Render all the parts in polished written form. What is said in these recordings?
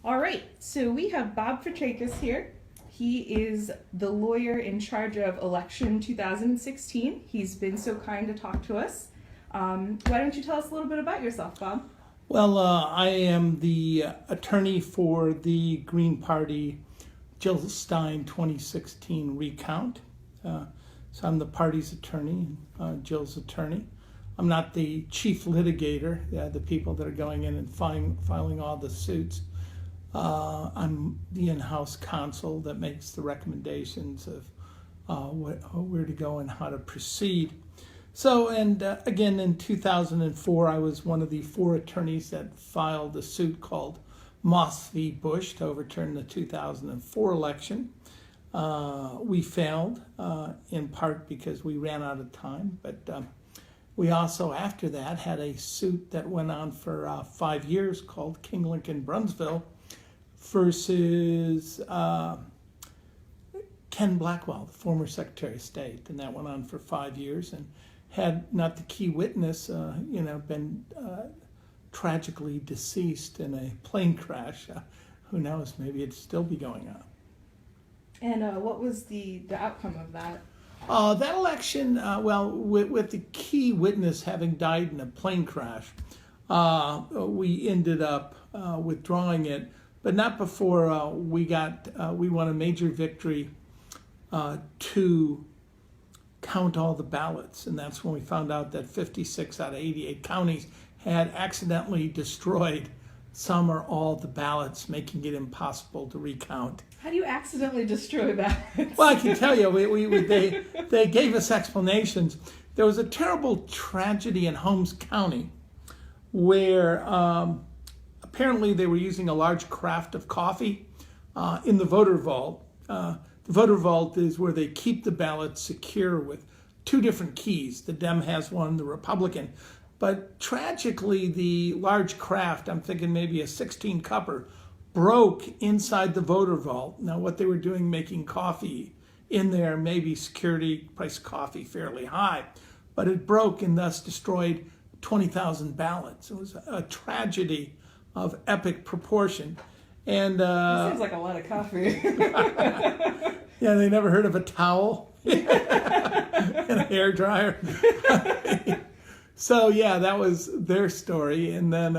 All right, so we have Bob Fitrakis here. He is the lawyer in charge of Election 2016. He's been so kind to talk to us. Why don't you tell us a little bit about yourself, Bob? Well, I am the attorney for the Green Party Jill Stein 2016 Recount. So I'm the party's attorney, Jill's attorney. I'm not the chief litigator, the people that are going in and filing all the suits. I'm the in-house counsel that makes the recommendations of where to go and how to proceed. So, and again, in 2004, I was one of the 4 attorneys that filed a suit called Moss v. Bush to overturn the 2004 election. We failed, in part because we ran out of time, but we also, after that, had a suit that went on for 5 years called King Lincoln Brunsville versus Ken Blackwell, the former Secretary of State, and that went on for 5 years. And had not the key witness, been tragically deceased in a plane crash, who knows? Maybe it'd still be going on. And what was the outcome of that? That election, with the key witness having died in a plane crash, we ended up withdrawing it, but not before we won a major victory to count all the ballots. And that's when we found out that 56 out of 88 counties had accidentally destroyed some or all the ballots, making it impossible to recount. How do you accidentally destroy ballots? Well, I can tell you, they gave us explanations. There was a terrible tragedy in Holmes County where apparently they were using a large carafe of coffee in the voter vault. The voter vault is where they keep the ballots secure with 2 different keys. The Dem has one, the Republican. But tragically, the large carafe, I'm thinking maybe a 16-cupper, broke inside the voter vault. Now, what they were doing, making coffee in there, maybe security priced coffee fairly high, but it broke and thus destroyed 20,000 ballots. It was a tragedy of epic proportion. And Seems like a lot of coffee. Yeah, they never heard of a towel and a hairdryer. So yeah, that was their story. And then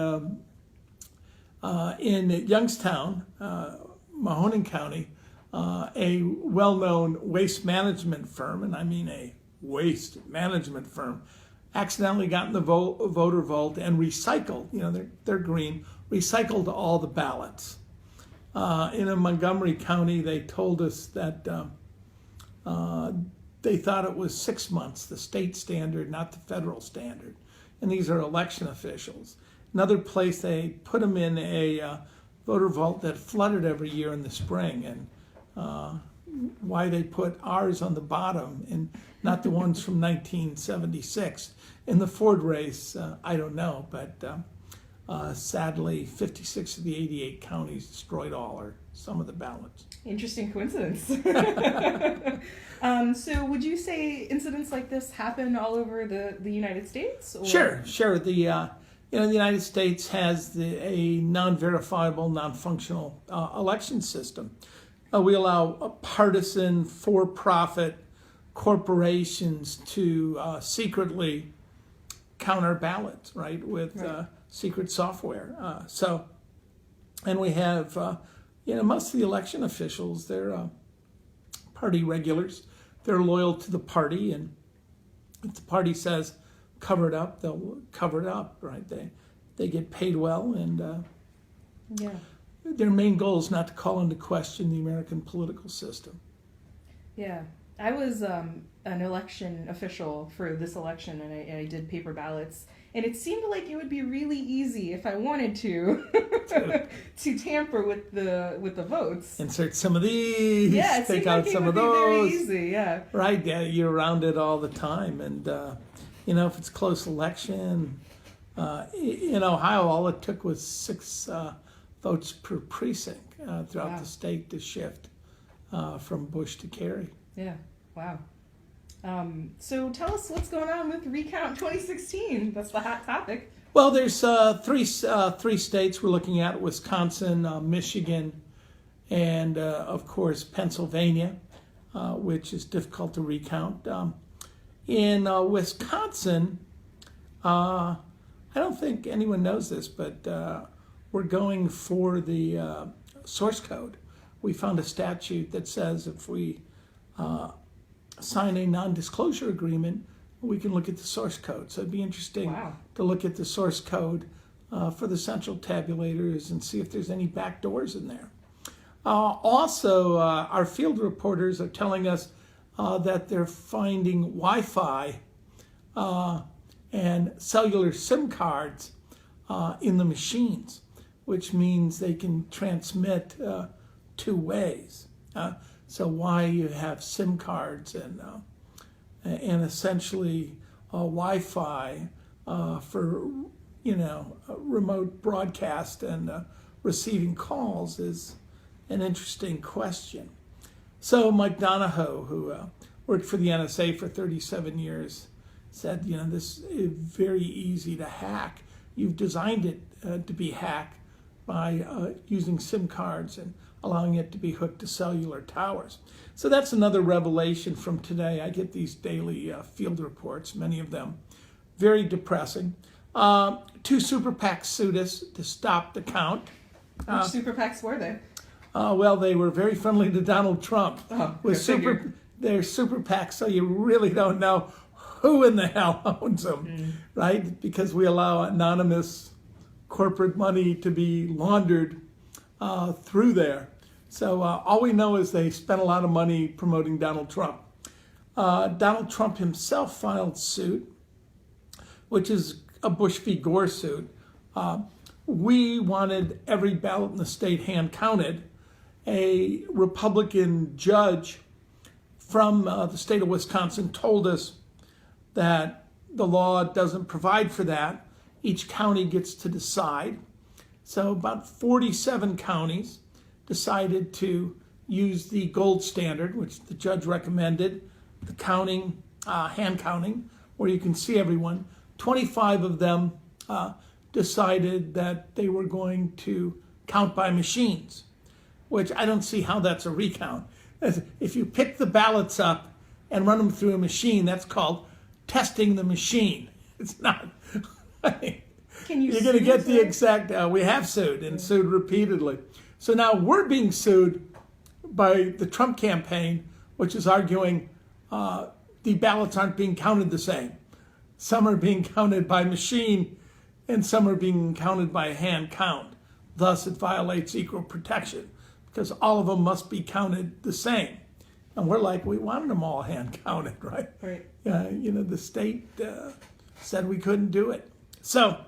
in Youngstown, Mahoning County, a well-known waste management firm, and I mean a waste management firm, accidentally got in the voter vault and recycled, they're green, recycled all the ballots. In Montgomery County, they told us that they thought it was 6 months, the state standard, not the federal standard. And these are election officials. Another place, they put them in a voter vault that flooded every year in the spring. And why they put ours on the bottom and not the ones from 1976. In the Ford race, I don't know, but sadly, 56 of the 88 counties destroyed all or some of the ballots. Interesting coincidence. So would you say incidents like this happen all over the United States? Or? Sure. The United States has a non-verifiable, non-functional election system. We allow partisan, for-profit corporations to secretly count our ballots, right, with secret software. And we have, most of the election officials, they're party regulars. They're loyal to the party, and if the party says cover it up, they'll cover it up, right? They get paid well, and their main goal is not to call into question the American political system. Yeah. I was an election official for this election, and I did paper ballots. And it seemed like it would be really easy if I wanted to to tamper with the votes. Insert some of these, take out some of Very those. easy, yeah. Right, yeah, you're around it all the time. And, if it's a close election, in Ohio, all it took was 6 votes per precinct throughout the state to shift from Bush to Kerry. Yeah, wow. So tell us what's going on with Recount 2016. That's the hot topic. Well, there's three states we're looking at: Wisconsin, Michigan, and of course Pennsylvania, which is difficult to recount. In Wisconsin, I don't think anyone knows this, but we're going for the source code. We found a statute that says if we sign a non-disclosure agreement, we can look at the source code. So it'd be interesting to look at the source code for the central tabulators and see if there's any back doors in there. Also, our field reporters are telling us that they're finding Wi-Fi and cellular SIM cards in the machines, which means they can transmit two ways. So why you have SIM cards and essentially Wi-Fi for remote broadcast and receiving calls is an interesting question. So Mike Donahoe, who worked for the NSA for 37 years, said, this is very easy to hack. You've designed it to be hacked by using SIM cards and allowing it to be hooked to cellular towers. So that's another revelation from today. I get these daily field reports, many of them very depressing. Two super PACs sued us to stop the count. Which super PACs were they? Well, they were very friendly to Donald Trump. They're super PACs, so you really don't know who in the hell owns them, right? Because we allow anonymous corporate money to be laundered through there. So all we know is they spent a lot of money promoting Donald Trump. Donald Trump himself filed suit, which is a Bush v. Gore suit. We wanted every ballot in the state hand counted. A Republican judge from the state of Wisconsin told us that the law doesn't provide for that. Each county gets to decide. So about 47 counties decided to use the gold standard, which the judge recommended, the counting, hand counting, where you can see everyone. 25 of them decided that they were going to count by machines, which I don't see how that's a recount. If you pick the ballots up and run them through a machine, that's called testing the machine. It's not. You're going to get the exact. We have sued and sued repeatedly. So now we're being sued by the Trump campaign, which is arguing the ballots aren't being counted the same. Some are being counted by machine and some are being counted by hand count. Thus, it violates equal protection because all of them must be counted the same. And we're like, we wanted them all hand counted, right? Right. The state said we couldn't do it. So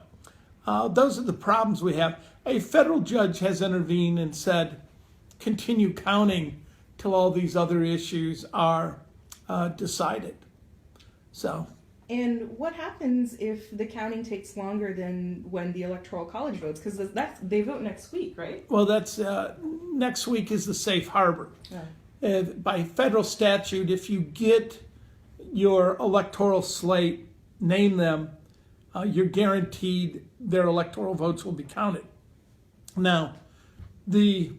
those are the problems we have. A federal judge has intervened and said, continue counting till all these other issues are decided. So. And what happens if the counting takes longer than when the Electoral College votes? Because they vote next week, right? Well, that's next week is the safe harbor. Yeah. By federal statute, if you get your electoral slate, name them, you're guaranteed their electoral votes will be counted. Now, the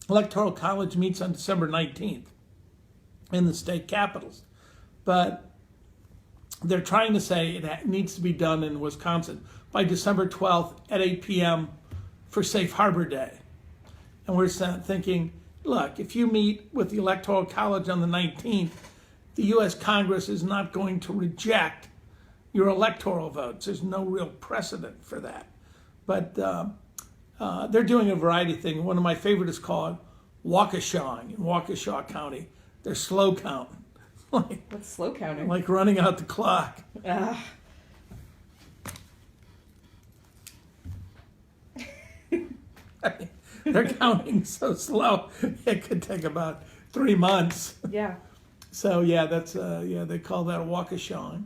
Electoral College meets on December 19th in the state capitals, but they're trying to say it needs to be done in Wisconsin by December 12th at 8 p.m. for Safe Harbor Day. And we're thinking, look, if you meet with the Electoral College on the 19th, the U.S. Congress is not going to reject your electoral votes. There's no real precedent for that. But they're doing a variety of things. One of my favorites is called Waukeshawing in Waukesha County. They're slow counting. What's slow counting? Like running out the clock. They're counting so slow, it could take about 3 months. Yeah. So yeah, that's they call that Waukeshawing,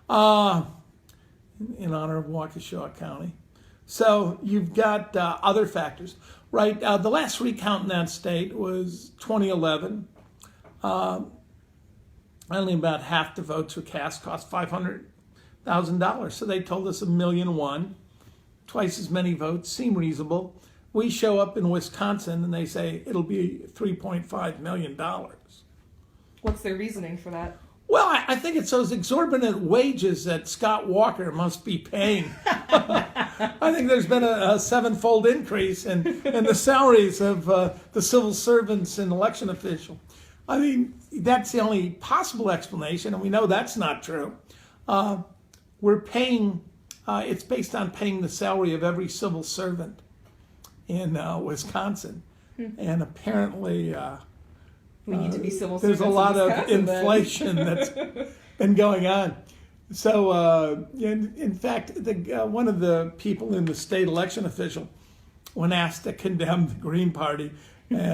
in honor of Waukesha County. So you've got other factors, right? The last recount in that state was 2011. Only about half the votes were cast, cost $1,000. So they told us 1,000,001, twice as many votes, seem reasonable. We show up in Wisconsin and they say it'll be $3.5 million. What's their reasoning for that? Well, I think it's those exorbitant wages that Scott Walker must be paying. I think there's been a sevenfold increase in the salaries of the civil servants and election officials. I mean, that's the only possible explanation, and we know that's not true. We're paying, it's based on paying the salary of every civil servant in Wisconsin. And apparently, we need to be civil there's servants. a lot in of Wisconsin, inflation that's been going on. So, in fact, one of the people in the state election official, when asked to condemn the Green Party,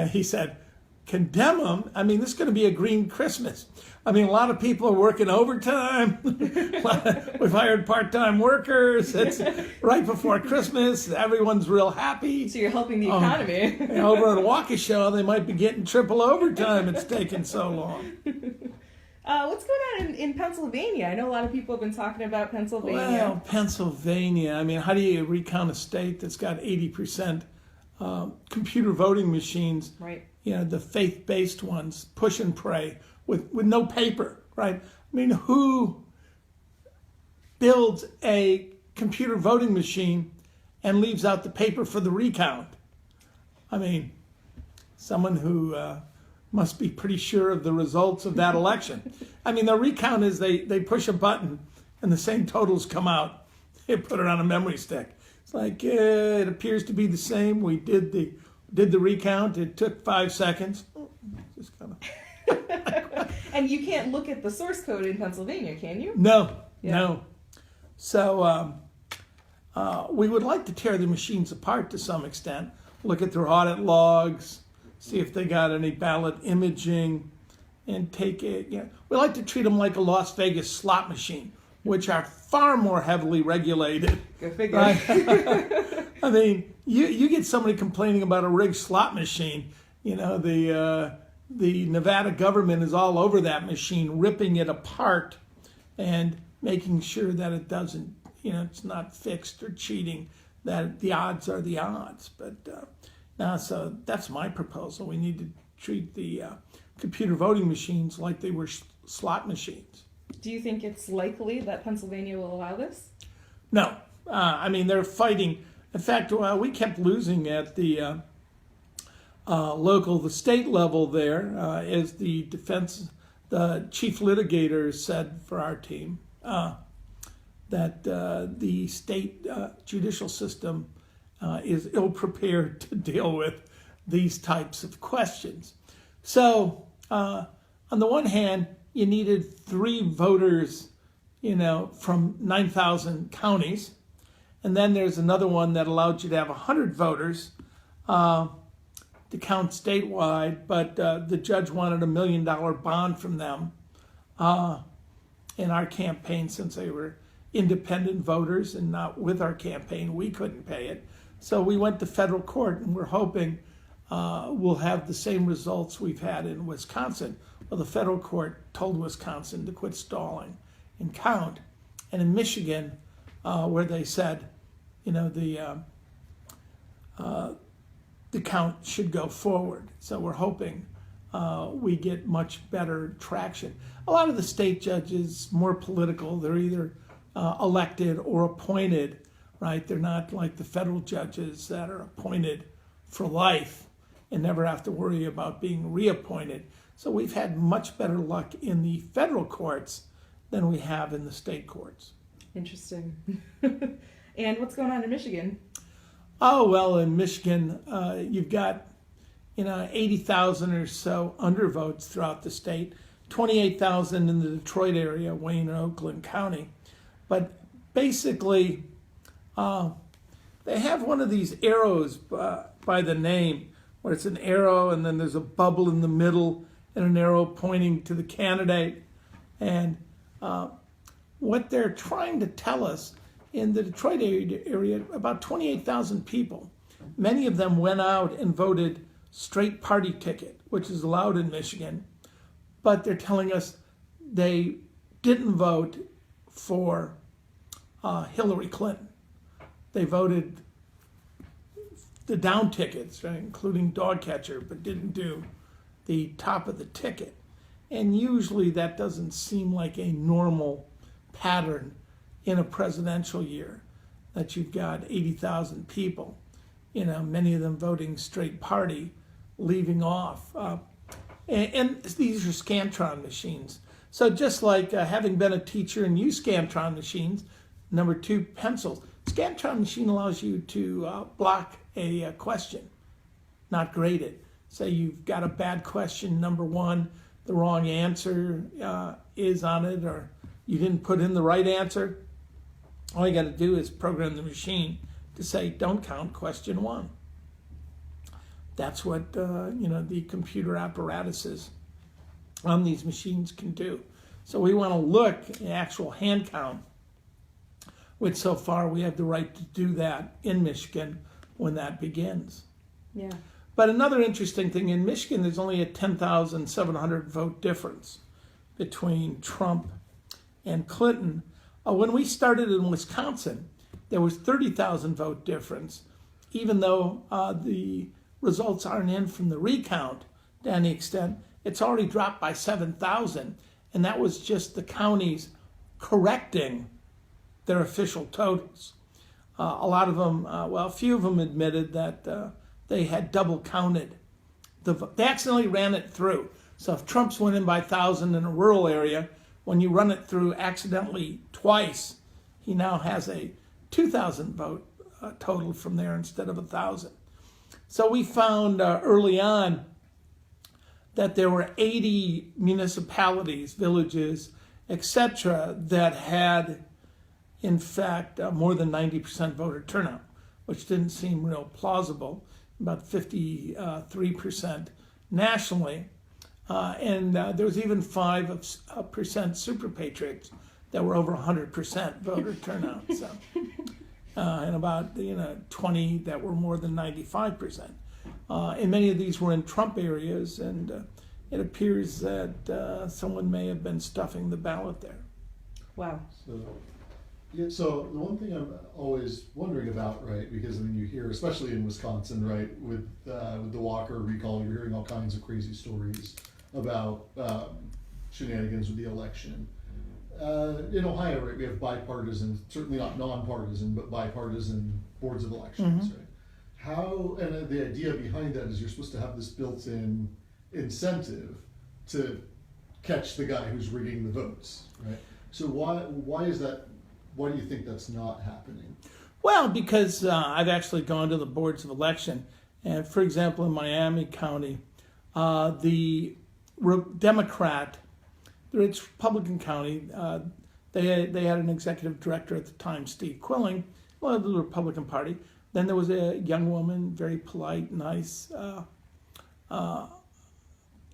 he said, condemn them? I mean, this is going to be a green Christmas. I mean, a lot of people are working overtime. We've hired part-time workers. It's right before Christmas. Everyone's real happy. So you're helping the economy. Over at Waukesha, they might be getting triple overtime. It's taking so long. What's going on in Pennsylvania? I know a lot of people have been talking about Pennsylvania. Well, Pennsylvania, I mean, how do you recount a state that's got 80% computer voting machines? Right. You know, the faith-based ones, push and pray, with no paper, right? I mean, who builds a computer voting machine and leaves out the paper for the recount? I mean, someone who must be pretty sure of the results of that election. I mean, the recount is they push a button and the same totals come out. They put it on a memory stick. It's like, it appears to be the same. We did the recount. It took 5 seconds. Just kind of. And you can't look at the source code in Pennsylvania, can you? No, Yeah. no. So we would like to tear the machines apart to some extent, look at their audit logs, see if they got any ballot imaging, and take it. You know, we like to treat them like a Las Vegas slot machine, which are far more heavily regulated. Go figure. Right? I mean, you get somebody complaining about a rigged slot machine, you know, the Nevada government is all over that machine, ripping it apart and making sure that it doesn't, you know, it's not fixed or cheating, that the odds are the odds. But now, so that's my proposal. We need to treat the computer voting machines like they were slot machines. Do you think it's likely that Pennsylvania will allow this? No. I mean, they're fighting. In fact, we kept losing at the the state level there, as the chief litigator said for our team, that the state judicial system is ill-prepared to deal with these types of questions. So, on the one hand, you needed 3 voters, you know, from 9,000 counties. And then there's another one that allowed you to have 100 voters to count statewide, but the judge wanted $1 million bond from them in our campaign. Since they were independent voters and not with our campaign, we couldn't pay it. So we went to federal court, and we're hoping we'll have the same results we've had in Wisconsin. Well, the federal court told Wisconsin to quit stalling and count. And in Michigan, where they said, you know, the count should go forward. So we're hoping we get much better traction. A lot of the state judges, more political, they're either elected or appointed, right? They're not like the federal judges that are appointed for life and never have to worry about being reappointed. So we've had much better luck in the federal courts than we have in the state courts. Interesting. And what's going on in Michigan? Oh, well, in Michigan, you've got, you know, 80,000 or so undervotes throughout the state, 28,000 in the Detroit area, Wayne and Oakland County. But basically, they have one of these arrows by the name, where it's an arrow and then there's a bubble in the middle and an arrow pointing to the candidate. And what they're trying to tell us, in the Detroit area, about 28,000 people, many of them went out and voted straight party ticket, which is allowed in Michigan. But they're telling us they didn't vote for Hillary Clinton. They voted the down tickets, right, including dog catcher, but didn't do the top of the ticket. And usually that doesn't seem like a normal pattern in a presidential year, that you've got 80,000 people, many of them voting straight party, leaving off. And these are Scantron machines. So just like having been a teacher and used Scantron machines, number two, pencils. Scantron machine allows you to block a question, not grade it. Say you've got a bad question, number one, the wrong answer is on it, or you didn't put in the right answer. All you got to do is program the machine to say, don't count question one. That's what the computer apparatuses on these machines can do. So we want to look at actual hand count, which so far we have the right to do that in Michigan when that begins. Yeah. But another interesting thing, in Michigan, there's only a 10,700 vote difference between Trump and Clinton. When we started in Wisconsin, there was 30,000 vote difference, even though the results aren't in from the recount to any extent. It's already dropped by 7,000, and that was just the counties correcting their official totals. A lot of them, a few of them admitted that they had double counted. They accidentally ran it through. So if Trump's winning by 1,000 in a rural area, when you run it through accidentally twice, he now has a 2,000 vote total from there instead of 1,000. So we found early on that there were 80 municipalities, villages, etc., that had, in fact, more than 90% voter turnout, which didn't seem real plausible, about 53% nationally. And there was even 5% super patriots that were over 100% voter turnout. So, and about 20 that were more than 95%. And many of these were in Trump areas, and it appears that someone may have been stuffing the ballot there. Wow. So the one thing I'm always wondering about, right, because you hear, especially in Wisconsin, right, with the Walker recall, you're hearing all kinds of crazy stories about shenanigans with the election. In Ohio, right, we have bipartisan, certainly not nonpartisan, but bipartisan boards of elections, right? How, and the idea behind that is you're supposed to have this built-in incentive to catch the guy who's rigging the votes, right? So why is that? Why do you think that's not happening? Well, because I've actually gone to the boards of election, and for example, in Miami County, the Democrat, it's Republican County, they had an executive director at the time, Steve Quilling, well, the Republican Party. Then there was a young woman, very polite, nice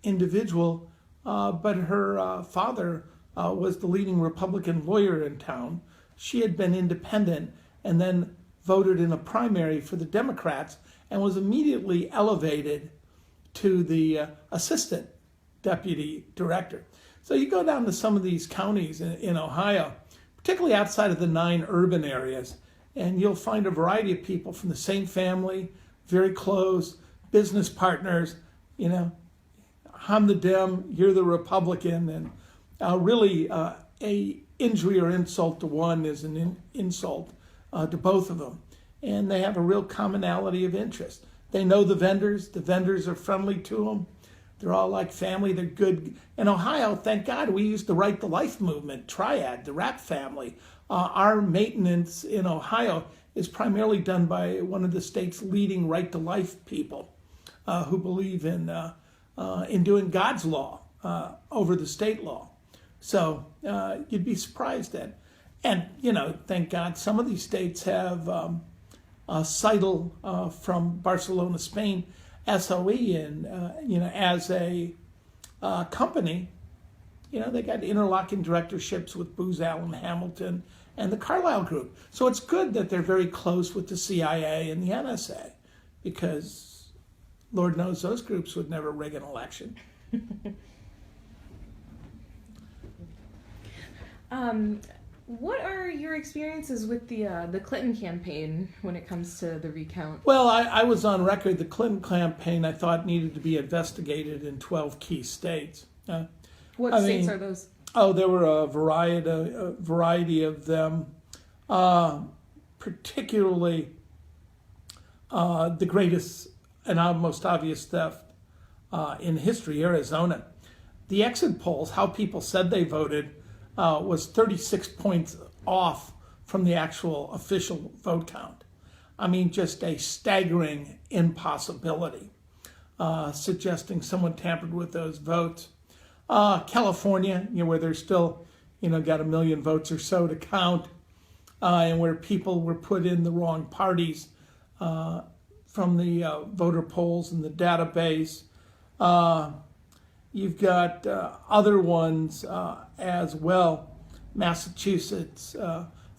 individual, but her father was the leading Republican lawyer in town. She had been independent and then voted in a primary for the Democrats and was immediately elevated to the assistant deputy director. So you go down to some of these counties in Ohio, particularly outside of the 9 urban areas, and you'll find a variety of people from the same family, very close, business partners, I'm the Dem, you're the Republican, and really a injury or insult to one is an insult to both of them. And they have a real commonality of interest. They know the vendors are friendly to them. They're all like family, they're good. In Ohio, thank God, we used the Right to Life movement, Triad, the Rapp family. Our maintenance in Ohio is primarily done by one of the state's leading Right to Life people who believe in doing God's law over the state law. So you'd be surprised at. And, thank God, some of these states have Seidel from Barcelona, Spain, SOE, and, as a company, they got interlocking directorships with Booz Allen Hamilton and the Carlyle Group. So it's good that they're very close with the CIA and the NSA, because Lord knows those groups would never rig an election. What are your experiences with the Clinton campaign when it comes to the recount? Well, I was on record. The Clinton campaign I thought needed to be investigated in 12 key states. What states are those? Oh, there were a variety of them, particularly the greatest and most obvious theft in history, Arizona. The exit polls, how people said they voted, was 36 points off from the actual official vote count. I mean, just a staggering impossibility, suggesting someone tampered with those votes. California, where there's still, got 1 million votes or so to count, and where people were put in the wrong parties from the voter polls and the database. You've got other ones as well. Massachusetts,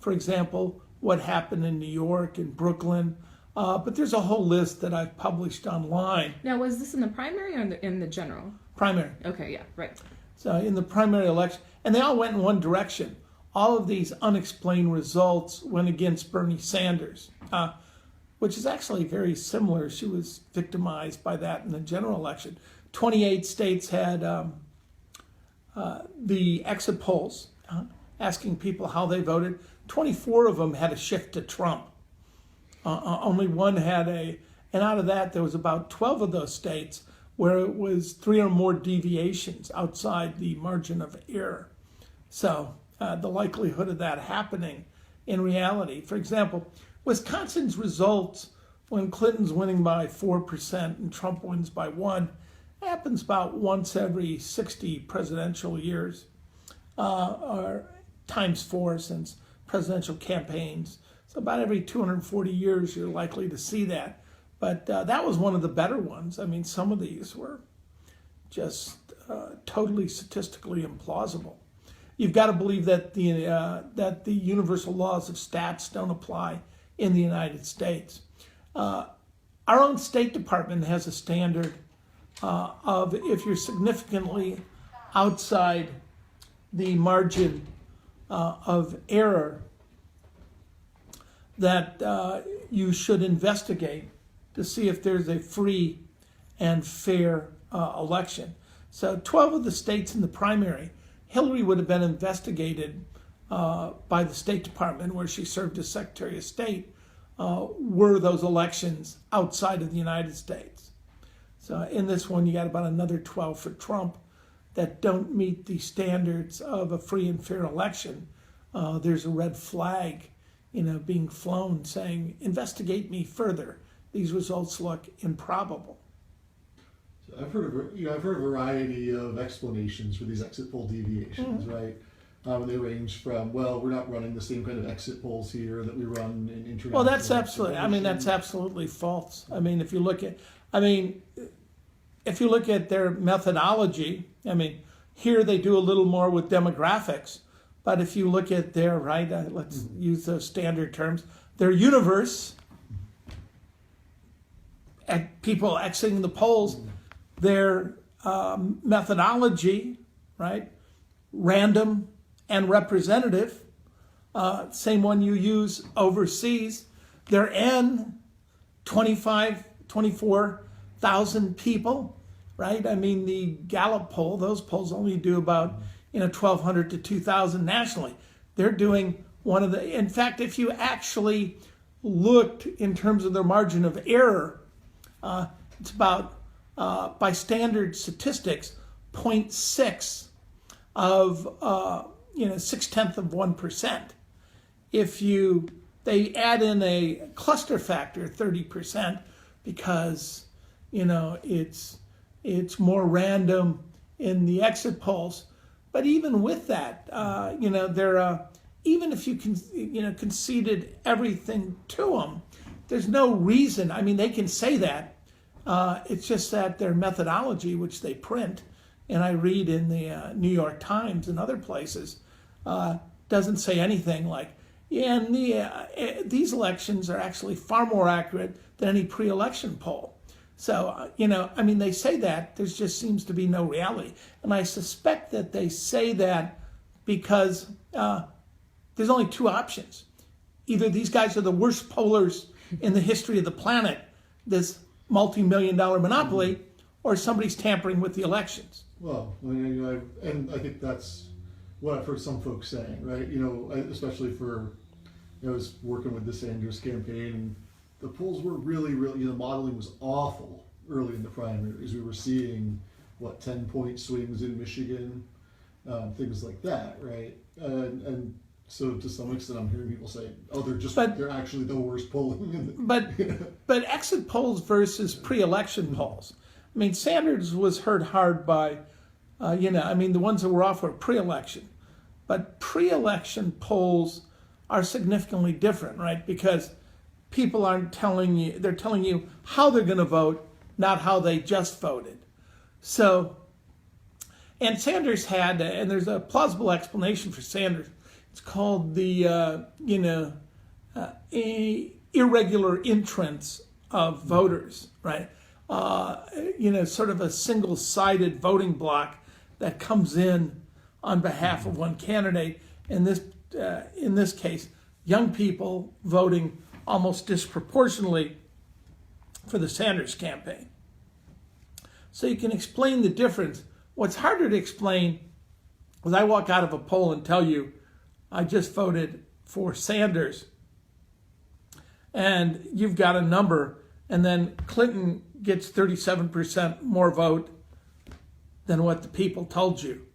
for example, what happened in New York and Brooklyn. But there's a whole list that I've published online. Now, was this in the primary or in the general? Primary. Okay, yeah, right. So in the primary election, and they all went in one direction. All of these unexplained results went against Bernie Sanders, which is actually very similar. She was victimized by that in the general election. 28 states had the exit polls asking people how they voted. 24 of them had a shift to Trump. Only one had and out of that, there was about 12 of those states where it was 3 or more deviations outside the margin of error. So the likelihood of that happening in reality, for example, Wisconsin's results when Clinton's winning by 4% and Trump wins by 1%, happens about once every 60 presidential years, or times 4 since presidential campaigns. So about every 240 years, you're likely to see that. But that was one of the better ones. I mean, some of these were just totally statistically implausible. You've got to believe that the universal laws of stats don't apply in the United States. Our own State Department has a standard of if you're significantly outside the margin of error, that you should investigate to see if there's a free and fair election. So 12 of the states in the primary, Hillary would have been investigated by the State Department, where she served as Secretary of State, were those elections outside of the United States. So in this one, you got about another 12 for Trump that don't meet the standards of a free and fair election. There's a red flag, being flown saying, investigate me further. These results look improbable. So I've heard a variety of explanations for these exit poll deviations, right? And they range from, well, we're not running the same kind of exit polls here that we run in international. Well, that's absolutely false. If you look at their methodology, here they do a little more with demographics, but if you look at their, let's use those standard terms, their universe, at people exiting the polls, their methodology, random and representative, same one you use overseas, their N, 24,000 people, the Gallup poll, those polls only do about 1,200 to 2,000 nationally. They're doing one of the, in fact, if you actually looked in terms of their margin of error, it's about, by standard statistics, 0.6 of, 0.6%. If they add in a cluster factor, 30%, because, it's more random in the exit polls. But even with that, they're, even if you conceded everything to them, there's no reason. They can say that. It's just that their methodology, which they print, and I read in the New York Times and other places, doesn't say anything like, these elections are actually far more accurate than any pre-election poll. So, they say that, there just seems to be no reality. And I suspect that they say that because there's only two options. Either these guys are the worst pollers in the history of the planet, this multi-million-dollar monopoly, or somebody's tampering with the elections. Well, and I think that's what I've heard some folks saying, right? Especially for, I was working with the Sanders campaign, and the polls were really, the modeling was awful early in the primaries. We were seeing, 10-point swings in Michigan, things like that, right? And so to some extent, I'm hearing people say, "Oh, they're actually the worst polling." But exit polls versus pre-election polls. I mean, Sanders was hurt hard by, the ones that were off were pre-election. But pre-election polls are significantly different, right? Because people aren't telling you, they're telling you how they're going to vote, not how they just voted. So, and Sanders had, and there's a plausible explanation for Sanders. It's called the, irregular entrance of voters, right? Sort of a single-sided voting block that comes in on behalf of one candidate. In this case, young people voting almost disproportionately for the Sanders campaign. So you can explain the difference. What's harder to explain is I walk out of a poll and tell you I just voted for Sanders, and you've got a number, and then Clinton gets 37% more vote than what the people told you.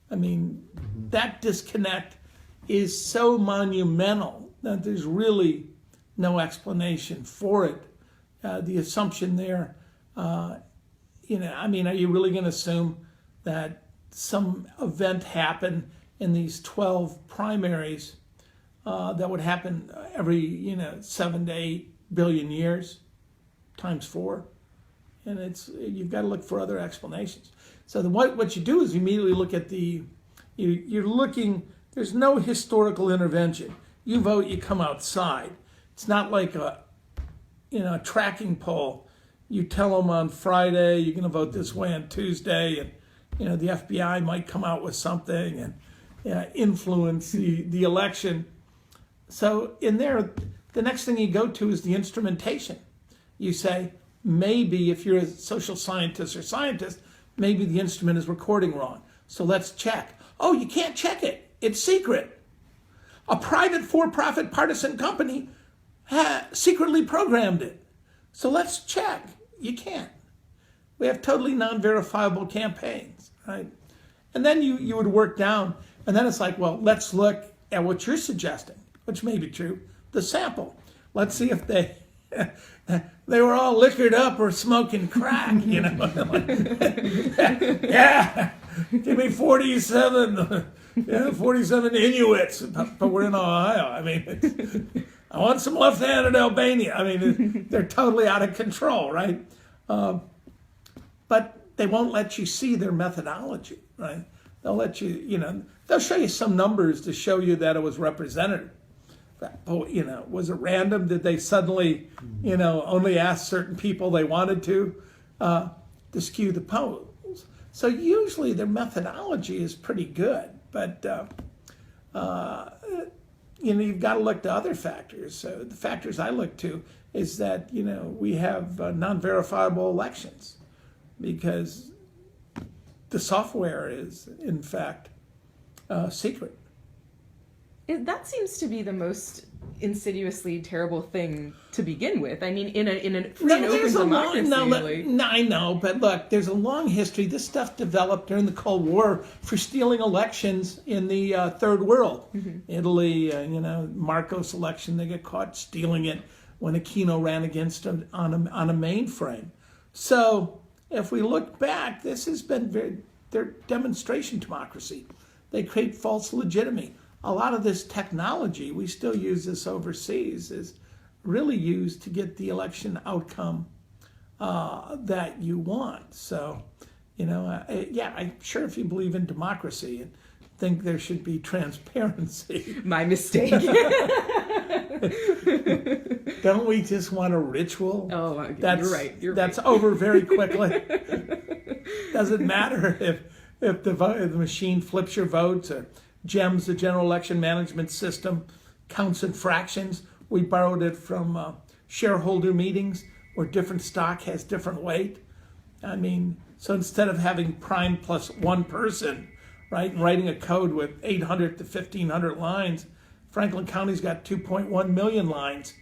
That disconnect is so monumental that there's really no explanation for it. The assumption there, are you really going to assume that some event happened in these 12 primaries that would happen every 7 to 8 billion years times 4, and you've got to look for other explanations. So what you do is you immediately look at you're looking. There's no historical intervention. You vote, you come outside. It's not like a tracking poll. You tell them on Friday you're going to vote this way on Tuesday, and the FBI might come out with something and influence the election. So in there, the next thing you go to is the instrumentation. You say, maybe if you're a social scientist or scientist, maybe the instrument is recording wrong. So let's check. Oh, you can't check it. It's secret. A private for-profit partisan company secretly programmed it. So let's check. You can't. We have totally non-verifiable campaigns, right? And then you would work down, and then it's like, well, let's look at what you're suggesting, which may be true, the sample. Let's see if they were all liquored up or smoking crack, Yeah, give me 47 Inuits, but we're in Ohio. I want some left-handed Albania. They're totally out of control, right? But they won't let you see their methodology, right? They'll let you, they'll show you some numbers to show you that it was representative. Was it random? Did they suddenly, only ask certain people they wanted to skew the polls? So usually their methodology is pretty good, but you've got to look to other factors. So the factors I look to is that we have non-verifiable elections because the software is in fact secret. That seems to be the most insidiously terrible thing to begin with. In a free and open democracy. I know, but look, there's a long history. This stuff developed during the Cold War for stealing elections in the Third World. Mm-hmm. Italy, Marcos election, they get caught stealing it when Aquino ran against them on a mainframe. So if we look back, this has been their demonstration democracy. They create false legitimacy. A lot of this technology, we still use this overseas, is really used to get the election outcome that you want. So, I'm sure if you believe in democracy and think there should be transparency. My mistake. Don't we just want a ritual? Oh, you're right. That's over very quickly. Doesn't matter if the machine flips your votes or GEMS, the General Election Management System, counts and fractions. We borrowed it from shareholder meetings where different stock has different weight. I mean, so instead of having prime plus one person, right, and writing a code with 800 to 1,500 lines, Franklin County's got 2.1 million lines,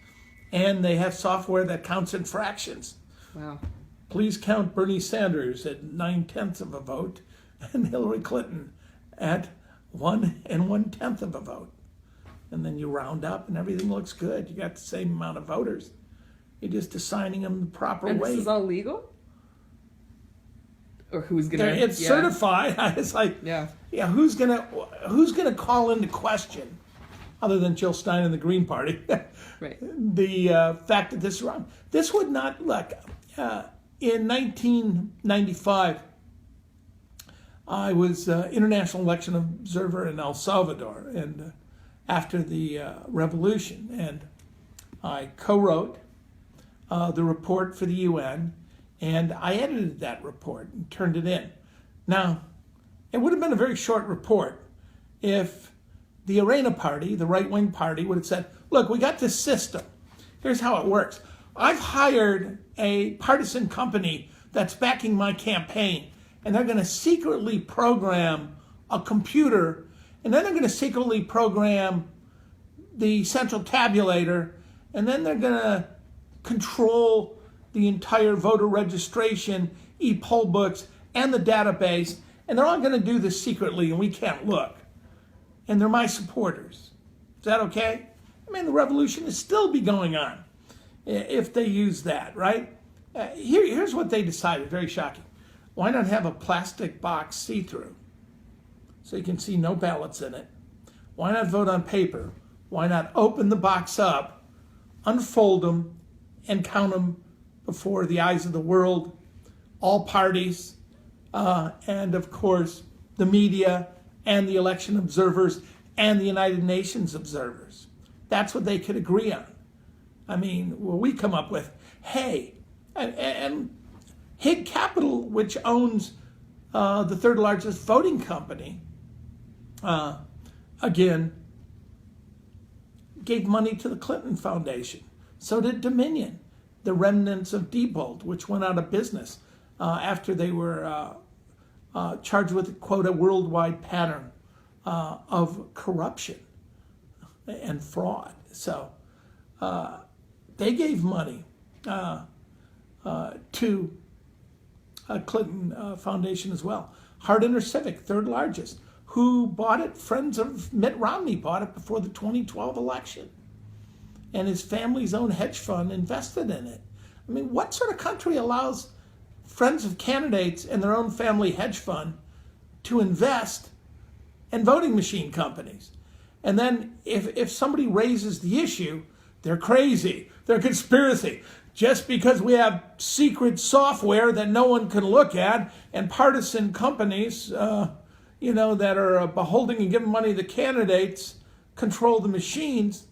and they have software that counts in fractions. Wow. Please count Bernie Sanders at 9/10 of a vote and Hillary Clinton at 1 1/10 of a vote. And then you round up and everything looks good. You got the same amount of voters. You're just assigning them the proper And way. this is all legal? Or who's gonna? It's certified. It's like, Yeah. who's gonna call into question, other than Jill Stein and the Green Party, Right. the fact that this is wrong. This would not look. In 1995, I was international election observer in El Salvador, and after the revolution, and I co-wrote the report for the UN, and I edited that report and turned it in. Now, it would have been a very short report if the Arena Party, the right-wing party, would have said, look, we got this system. Here's how it works. I've hired a partisan company that's backing my campaign, and they're going to secretly program a computer, and then they're going to secretly program the central tabulator, and then they're going to control the entire voter registration, e-poll books, and the database, and they're all going to do this secretly, and we can't look. And they're my supporters. Is that okay? I mean, the revolution will still be going on if they use that, right? Here's what they decided, very shocking. Why not have a plastic box see-through so you can see no ballots in it? Why not vote on paper? Why not open the box up, unfold them, and count them before the eyes of the world, all parties, and of course the media and the election observers and the United Nations observers. That's what they could agree on. I mean, well, we come up with, hey, and Hig Capital, which owns the third largest voting company, again, gave money to the Clinton Foundation. So did Dominion, the remnants of Diebold, which went out of business after they were charged with, quote, a worldwide pattern of corruption and fraud. So they gave money to Clinton Foundation as well. Hart Civic, third largest. Who bought it? Friends of Mitt Romney bought it before the 2012 election. And his family's own hedge fund invested in it. I mean, what sort of country allows friends of candidates and their own family hedge fund to invest in voting machine companies? And then if somebody raises the issue, they're crazy, they're conspiracy. Just because we have secret software that no one can look at and partisan companies, that are beholding and giving money to candidates control the machines,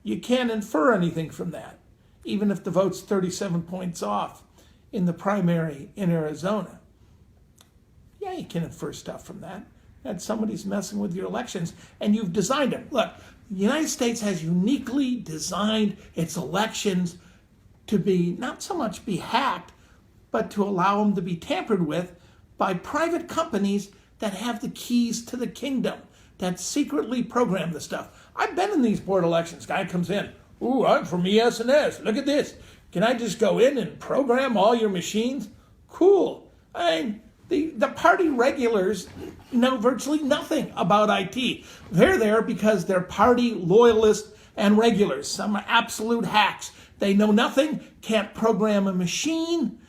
you can't infer anything from that, even if the vote's 37 points off in the primary in Arizona. Yeah, you can infer stuff from that. That somebody's messing with your elections, and you've designed it. Look, the United States has uniquely designed its elections to be, not so much be hacked, but to allow them to be tampered with by private companies that have the keys to the kingdom, that secretly program the stuff. I've been in these board elections. Guy comes in, ooh, I'm from ES&S. Look at this. Can I just go in and program all your machines? Cool. I mean, the party regulars know virtually nothing about IT. They're there because they're party loyalists and regulars. Some are absolute hacks. They know nothing, can't program a machine.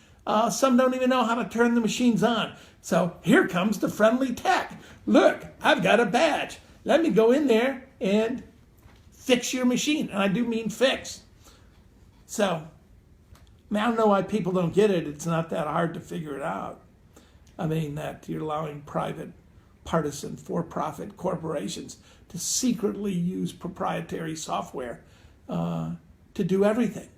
Some don't even know how to turn the machines on. So here comes the friendly tech. Look, I've got a badge. Let me go in there and fix your machine. And I do mean fix. So, I don't know why people don't get it. It's not that hard to figure it out. I mean, that you're allowing private, partisan, for-profit corporations to secretly use proprietary software to do everything,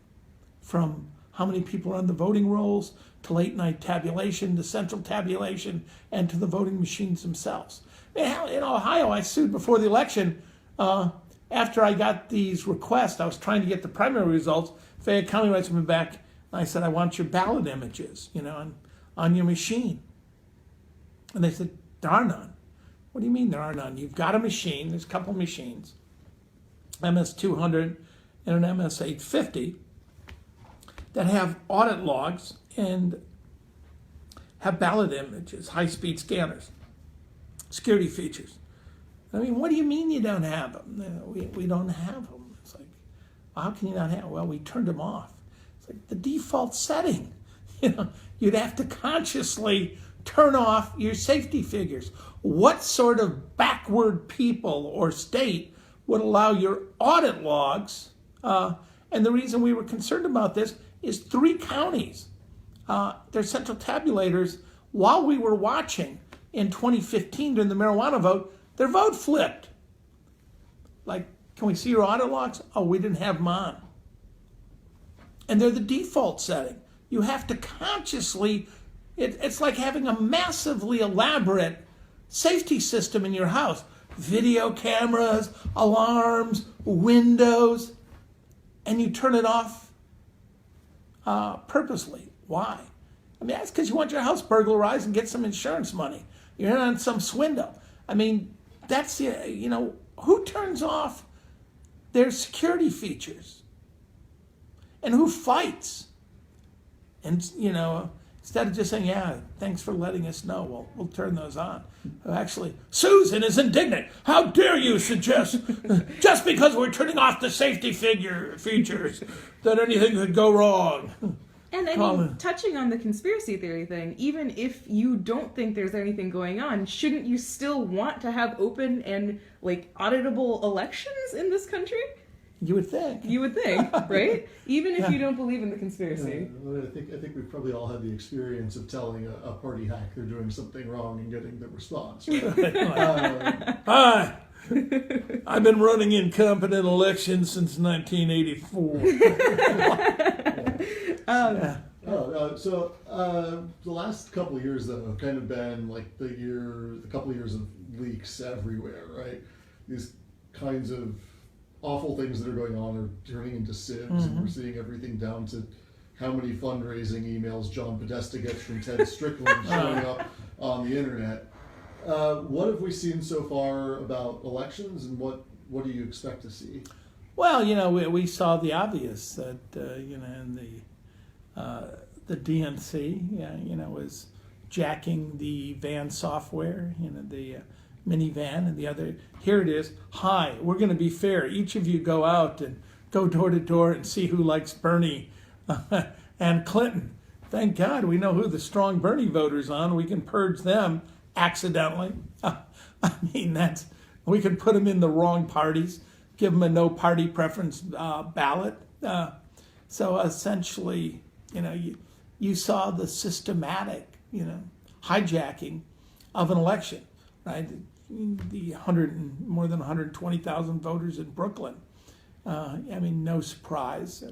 from how many people are on the voting rolls, to late night tabulation, to central tabulation, and to the voting machines themselves. In Ohio, I sued before the election. After I got these requests, I was trying to get the primary results. Fayette County writes me back, and I said, I want your ballot images, on your machine. And they said, there are none. What do you mean there are none? You've got a machine, there's a couple machines, MS-200 and an MS-850, that have audit logs and have ballot images, high-speed scanners, security features. I mean, what do you mean you don't have them? We don't have them. It's like, well, how can you not have them? Well, we turned them off. It's like the default setting. You'd have to consciously turn off your safety figures. What sort of backward people or state would allow your audit logs? And the reason we were concerned about this is 3 counties, their central tabulators, while we were watching in 2015 during the marijuana vote, their vote flipped. Like, can we see your audit logs? Oh, we didn't have them on. And they're the default setting. You have to consciously, it's like having a massively elaborate safety system in your house. Video cameras, alarms, windows, and you turn it off purposely. Why? I mean, that's because you want your house burglarized and get some insurance money. You're in on some swindle. I mean, that's, who turns off their security features? And who fights? And, instead of just saying, yeah, thanks for letting us know, we'll turn those on. Actually, Susan is indignant. How dare you suggest, just because we're turning off the safety features, that anything could go wrong? And I mean, touching on the conspiracy theory thing, even if you don't think there's anything going on, shouldn't you still want to have open and, auditable elections in this country? You would think. You would think, right? Even if you don't believe in the conspiracy. Yeah, I think we've probably all had the experience of telling a party hack they're doing something wrong and getting the response. Right? Hi, I've been running incompetent elections since 1984. So the last couple of years, though, have kind of been like the couple of years of leaks everywhere, right? These kinds of awful things that are going on are turning into sieves, and we're seeing everything down to how many fundraising emails John Podesta gets from Ted Strickland showing up on the internet. What have we seen so far about elections, and what do you expect to see? Well, we saw the obvious that in the DNC, was jacking the van software, the minivan, and the other. Here it is. Hi, we're going to be fair. Each of you go out and go door to door and see who likes Bernie and Clinton. Thank God we know who the strong Bernie voters on. We can purge them accidentally. I mean, we can put them in the wrong parties, give them a no party preference ballot. So essentially, you saw the systematic, hijacking of an election, right? The more than 120,000 voters in Brooklyn. No surprise.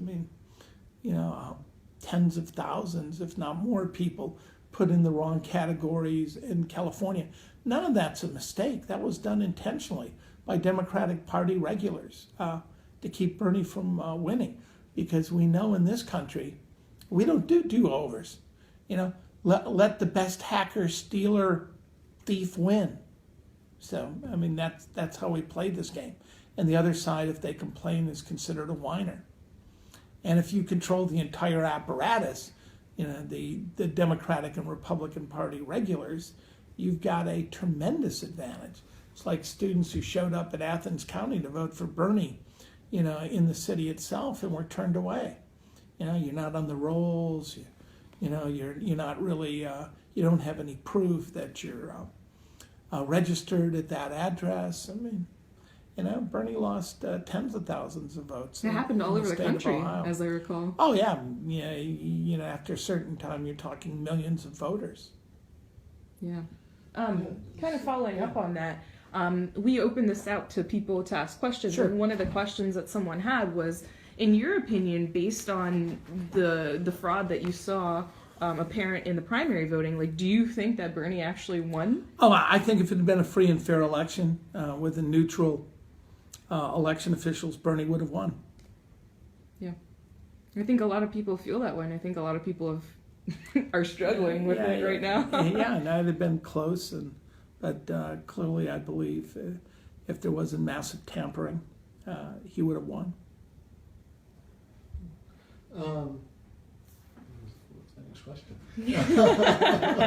Tens of thousands, if not more, people put in the wrong categories in California. None of that's a mistake. That was done intentionally by Democratic Party regulars to keep Bernie from winning, because we know in this country we don't do do-overs. Let the best hacker, stealer, thief win. So, that's how we play this game. And the other side, if they complain, is considered a whiner. And if you control the entire apparatus, the Democratic and Republican Party regulars, you've got a tremendous advantage. It's like students who showed up at Athens County to vote for Bernie, in the city itself, and were turned away. You're not on the rolls. You're not really. You don't have any proof that you're registered at that address. Bernie lost tens of thousands of votes. It happened all over the country, as I recall. Oh yeah, after a certain time, you're talking millions of voters. Yeah. Kind of following up on that, we opened this out to people to ask questions, Sure. and one of the questions that someone had was, in your opinion, based on the fraud that you saw apparent in the primary voting, like, do you think that Bernie actually won? Oh, I think if it had been a free and fair election with a neutral election officials, Bernie would have won. Yeah. I think a lot of people feel that way, and I think a lot of people are struggling with it right now. Yeah, and it'd have been close, but clearly I believe if there wasn't massive tampering, he would have won. What's my next question?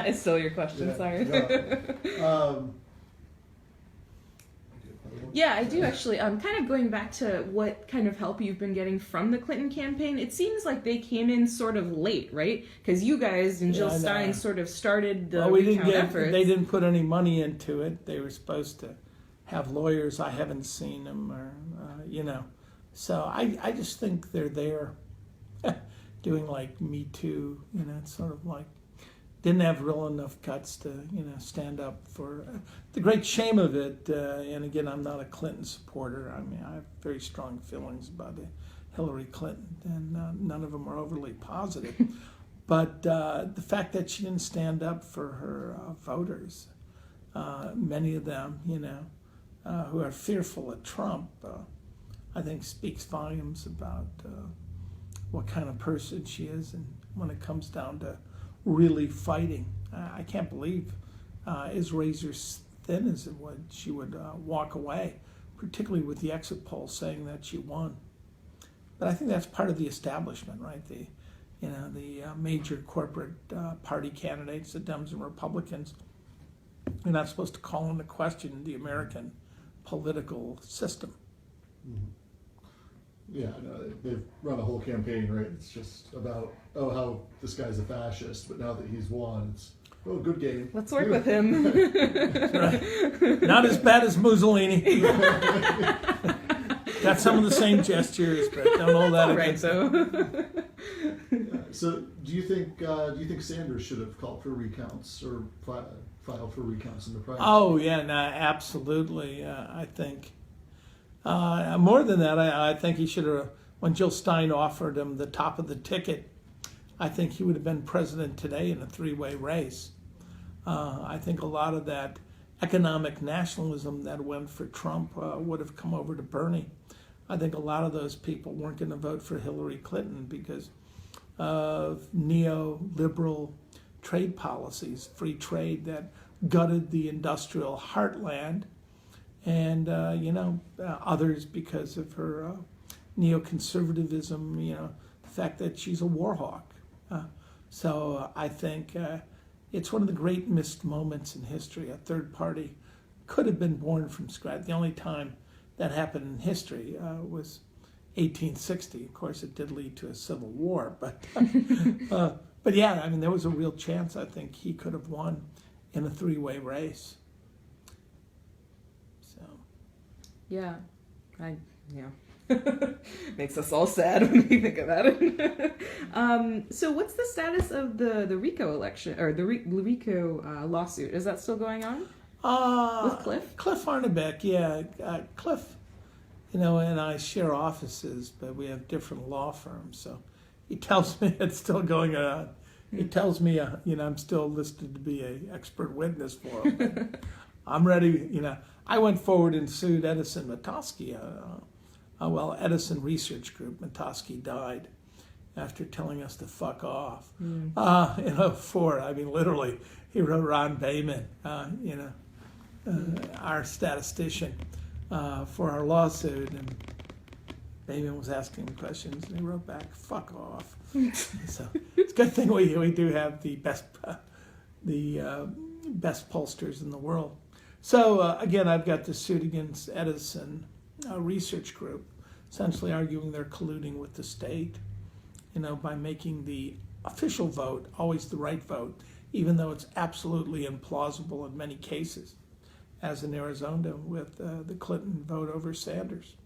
It's still your question, sorry. Yeah, I do actually. Kind of going back to what kind of help you've been getting from the Clinton campaign, it seems like they came in sort of late, right? Because you guys and Jill Stein sort of started the recount efforts. They didn't put any money into it. They were supposed to have lawyers. I haven't seen them, or So I just think they're there doing like Me Too. It's sort of like didn't have real enough guts to stand up for the great shame of it. And again, I'm not a Clinton supporter. I mean, I have very strong feelings about Hillary Clinton, and none of them are overly positive. But the fact that she didn't stand up for her voters, many of them, who are fearful of Trump, I think speaks volumes about what kind of person she is, and when it comes down to really fighting. I can't believe as razor thin as it would, she would walk away, particularly with the exit poll saying that she won. But I think that's part of the establishment, right? The major corporate party candidates, the Dems and Republicans, are not supposed to call into question the American political system. Mm-hmm. Yeah, no, they've run a whole campaign, right? It's just about, how this guy's a fascist, but now that he's won, it's, good game. Let's work with him. Right. Not as bad as Mussolini. Got some of the same gestures, but don't hold that against him. So, do you think Sanders should have called for recounts or filed for recounts in the primary? Oh yeah, no, absolutely. I think. More than that, I think he should have, when Jill Stein offered him the top of the ticket, I think he would have been president today in a three-way race. I think a lot of that economic nationalism that went for Trump would have come over to Bernie. I think a lot of those people weren't going to vote for Hillary Clinton because of neoliberal trade policies, free trade that gutted the industrial heartland. And, others because of her neoconservatism, the fact that she's a war hawk. So I think it's one of the great missed moments in history. A third party could have been born from scratch. The only time that happened in history was 1860. Of course, it did lead to a civil war. But yeah, I mean, there was a real chance, I think, he could have won in a three-way race. Yeah, makes us all sad when we think about it. So what's the status of the RICO election, or the RICO lawsuit? Is that still going on? With Cliff? Cliff Arnebeck, yeah. Cliff, and I share offices, but we have different law firms, so he tells me it's still going on. He tells me, I'm still listed to be an expert witness for him. I'm ready, I went forward and sued Edison Matosky, Edison Research Group. Matosky died after telling us to fuck off. In 2004, I mean, literally, he wrote Ron Bayman, our statistician, for our lawsuit, and Bayman was asking questions, and he wrote back, fuck off. So it's a good thing we do have the best pollsters in the world. So again, I've got the suit against Edison Research Group, essentially arguing they're colluding with the state, by making the official vote always the right vote, even though it's absolutely implausible in many cases, as in Arizona with the Clinton vote over Sanders.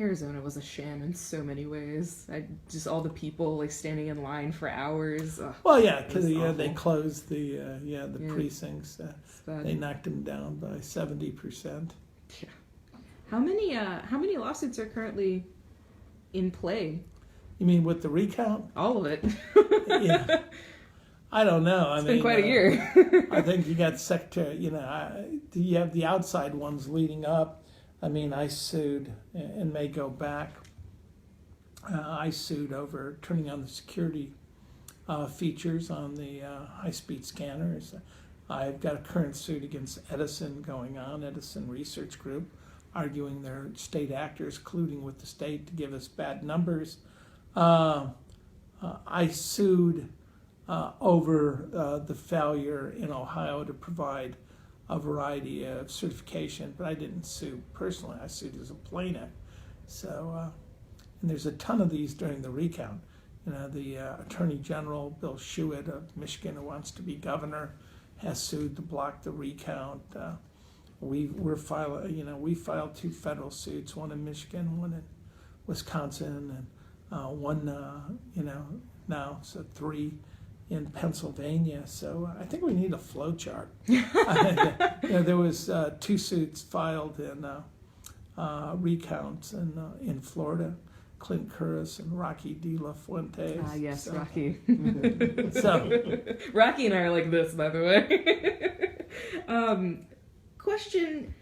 Arizona was a sham in so many ways. Just all the people standing in line for hours. Well, yeah, because they closed the precincts. They knocked them down by 70%. Yeah. How many lawsuits are currently in play? You mean with the recount? All of it. Yeah. I don't know. It's been quite a year. I think you got secretary, you have the outside ones leading up. I mean, I sued and may go back. I sued over turning on the security features on the high-speed scanners. I've got a current suit against Edison going on, Edison Research Group, arguing they're state actors colluding with the state to give us bad numbers. I sued over the failure in Ohio to provide a variety of certification, but I didn't sue personally. I sued as a plaintiff. So, and there's a ton of these during the recount. The Attorney General, Bill Schuett of Michigan, who wants to be governor, has sued to block the recount. We filed 2 federal suits, one in Michigan, one in Wisconsin, and one, now, so 3 in Pennsylvania. So I think we need a flow chart. There was 2 suits filed in recounts in Florida, Clint Curris and Rocky De La Fuentes. Ah, yes, so, Rocky. So Rocky and I are like this, by the way. Question,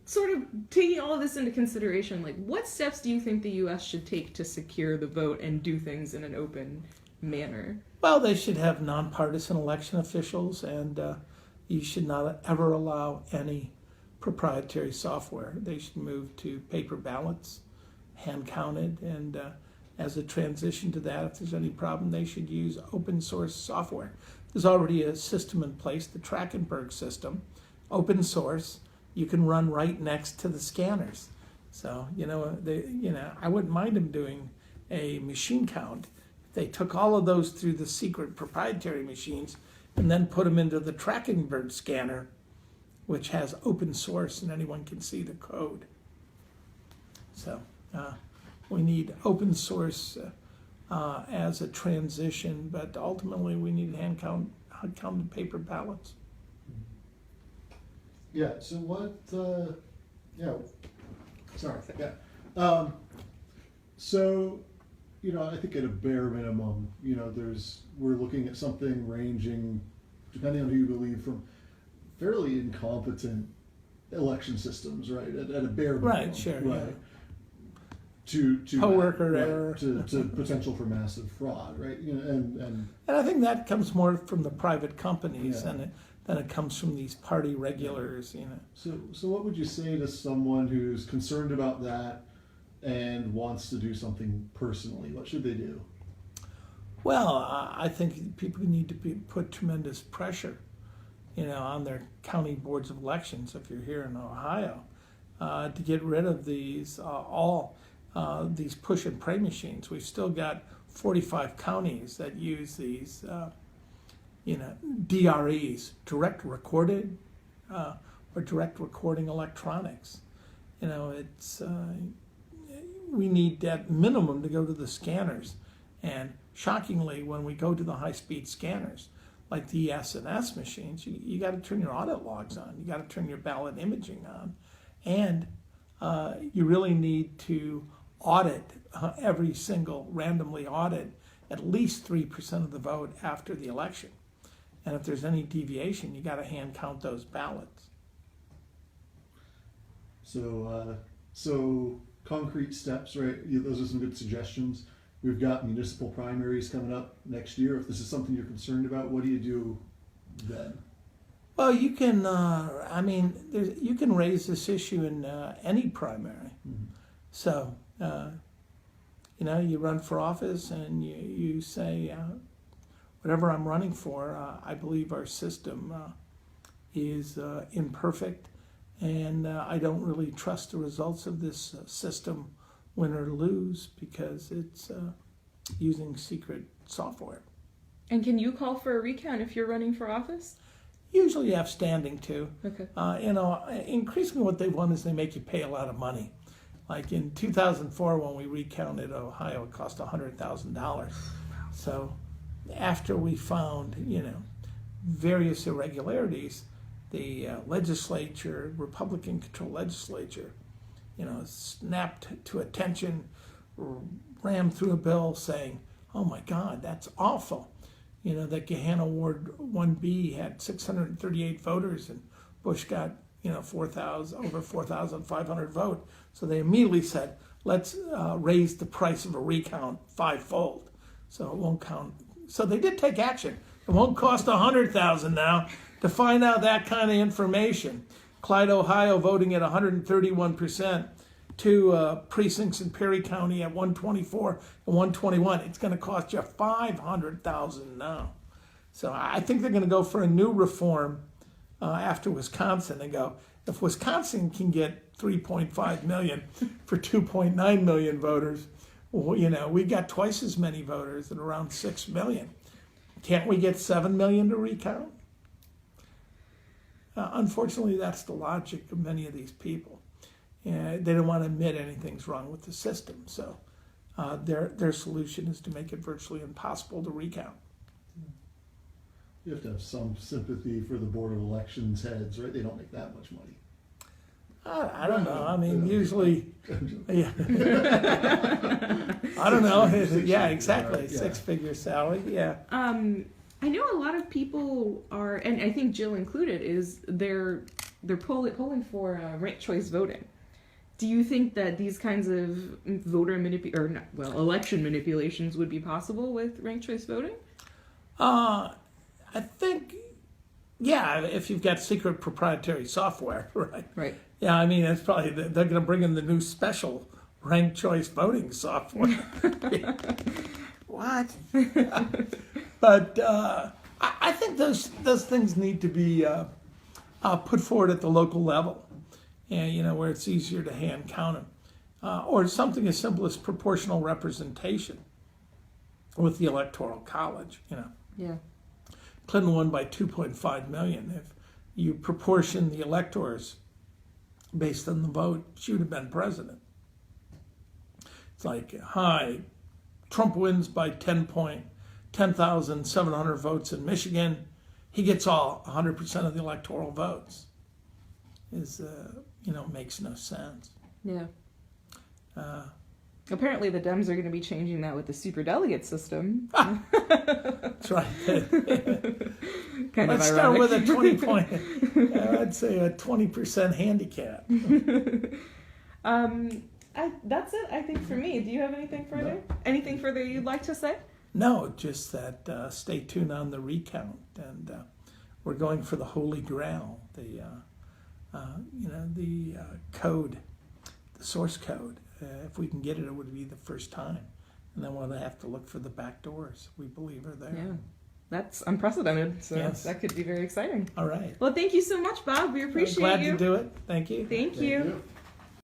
sort of taking all of this into consideration, like what steps do you think the U.S. should take to secure the vote and do things in an open manner? Well, they should have nonpartisan election officials, and you should not ever allow any proprietary software. They should move to paper ballots, hand counted, and as a transition to that, if there's any problem, they should use open source software. There's already a system in place, the Trachenberg system, open source. You can run right next to the scanners. So, I wouldn't mind them doing a machine count. They took all of those through the secret proprietary machines and then put them into the Trachenberg scanner, which has open source and anyone can see the code. So we need open source as a transition, but ultimately we need hand-counted paper ballots. Yeah, so what, so, I think at a bare minimum, we're looking at something ranging, depending on who you believe, from fairly incompetent election systems, right? At a bare minimum. Right, sure. Right. Yeah. To Co-worker right, error. to potential for massive fraud, right? And I think that comes more from the private companies Yeah. than it comes from these party regulars, So what would you say to someone who's concerned about that and wants to do something personally? What should they do? Well, I think people need to put tremendous pressure, on their county boards of elections, if you're here in Ohio, to get rid of these, these push and pray machines. We've still got 45 counties that use these, DREs, direct recorded, or direct recording electronics. We need at minimum to go to the scanners. And shockingly, when we go to the high-speed scanners, like the S&S machines, you got to turn your audit logs on. You got to turn your ballot imaging on. And you really need to audit every single, randomly audit at least 3% of the vote after the election. And if there's any deviation, you got to hand count those ballots. So concrete steps, right? Those are some good suggestions. We've got municipal primaries coming up next year. If this is something you're concerned about, what do you do then? Well, you can, you can raise this issue in any primary. Mm-hmm. So, you run for office and you say, whatever I'm running for, I believe our system is imperfect, and I don't really trust the results of this system, win or lose, because it's using secret software. And can you call for a recount if you're running for office? Usually you have standing to. Okay. Increasingly what they want is they make you pay a lot of money. Like in 2004 when we recounted Ohio, it cost $100,000. So after we found, various irregularities, the legislature, Republican-controlled legislature, snapped to attention, rammed through a bill saying, oh my God, that's awful. You know, that Gahanna Ward 1B had 638 voters and Bush got, you know, over 4,500 vote. So they immediately said, let's raise the price of a recount 5-fold. So it won't count. So they did take action. It won't cost $100,000 now to find out that kind of information. Clyde, Ohio voting at 131%. Two precincts in Perry County at 124 and 121. It's going to cost you $500,000 now. So I think they're going to go for a new reform after Wisconsin and go, if Wisconsin can get 3.5 million for 2.9 million voters, well, you know, we got twice as many voters at around 6 million. Can't we get 7 million to recount? Unfortunately, that's the logic of many of these people. They don't want to admit anything's wrong with the system. So their solution is to make it virtually impossible to recount. You have to have some sympathy for the Board of Elections heads, right? They don't make that much money. I don't know. I mean, usually, yeah. I don't know. Yeah, exactly. Yeah. 6-figure salary. Yeah. I know a lot of people are, and I think Jill included, is they're polling for ranked choice voting. Do you think that these kinds of election manipulations would be possible with ranked choice voting? I think, yeah, if you've got secret proprietary software, right? Right. Yeah, I mean, it's probably, they're going to bring in the new special ranked choice voting software. What? But I think those things need to be put forward at the local level, and you know, where it's easier to hand count them, or something as simple as proportional representation with the Electoral College. You know, Yeah. Clinton won by 2.5 million. If you proportion the electors based on the vote, she would have been president. It's like, hi, Trump wins by 10,700 votes in Michigan. He gets all 100% of the electoral votes. Makes no sense. Yeah. Apparently the Dems are going to be changing that with the superdelegate system. That's right. Kind Let's of start ironic. with a 20-point, I'd say a 20% handicap. That's it, I think, for me. Do you have anything further? No. Anything further you'd like to say? No, just that stay tuned on the recount, and we're going for the Holy Grail, the code, the source code. If we can get it, it would be the first time, and then we'll have to look for the back doors we believe are there. Yeah, that's unprecedented. So Yes. that could be very exciting. All right. Well, thank you so much, Bob. We appreciate Glad you. to do it. Thank you. Thank Thank you. you.